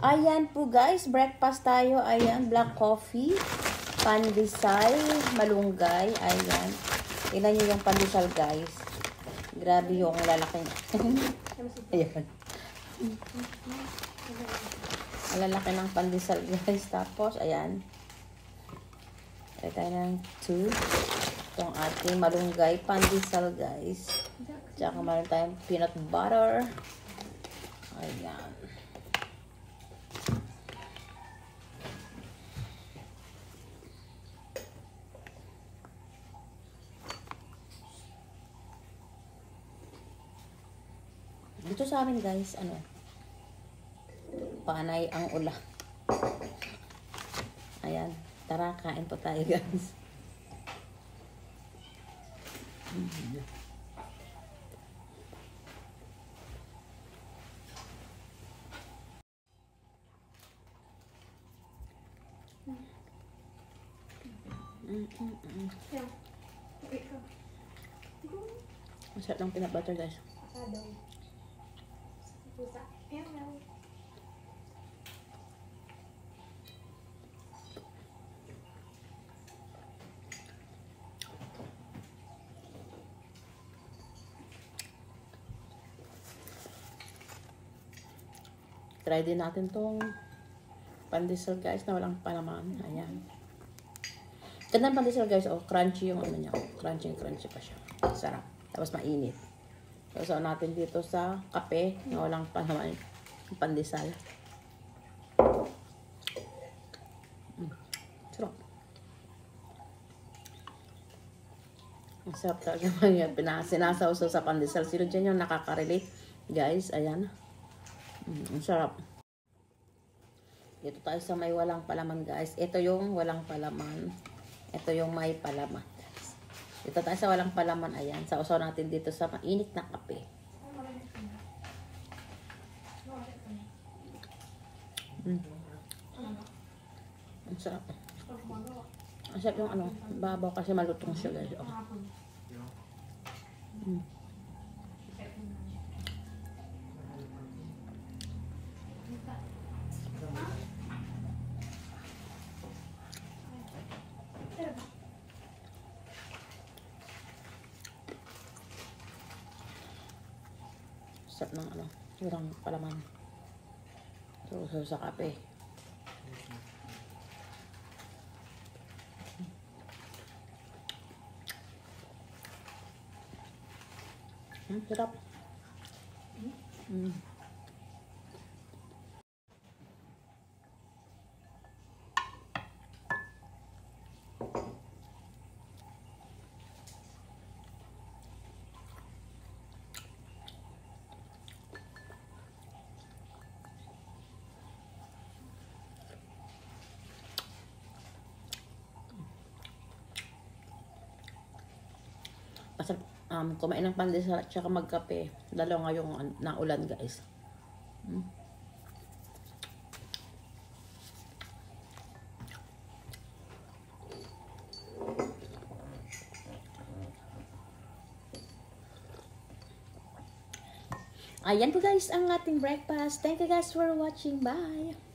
Ayan po guys, breakfast tayo. Ayan, black coffee, pandesal, malunggay. Ayan. Tingnan nyo yung pandesal guys. Grabe yung lalaki. Ayan. Lalaki ng pandesal guys. Tapos, ayan. Ayan tayo ng 2. Itong ating malunggay, pandesal guys. Tsaka meron tayong peanut butter. Ayan. Dito sa amin guys, ano, panay ang ulam. Ayan, tara kain po tayo guys. Masarap ng peanut butter guys. Try din natin tong pandesal guys na walang palaman. Ayan. Ganda ng pandesal guys. Oh, crunchy yung ano niya. Crunchy pa siya. Sarap. Tapos mainit. So, natin dito sa kape na walang palaman. Pandesal. Sarap. Ang sarap talaga mga sinasawsaw sa pandesal. Sino dyan yung nakaka-relate? Guys, ayan. Ang sarap. Dito tayo sa may walang palaman guys. Ito yung walang palaman. Ito yung may palaman guys. Dito tayo sa walang palaman. Ayan. Sausaw natin dito sa mainit na kape. Ang sarap. Ang sarap yung ano. Babaw kasi malutong siya guys. Oh. Sarap ng ano, walang palaman. So sa kape. Sarap. Masarap kumain ng pandesal at saka magkape. Dalawa ngayong naulan guys. Ayan po guys ang ating breakfast. Thank you guys for watching. Bye!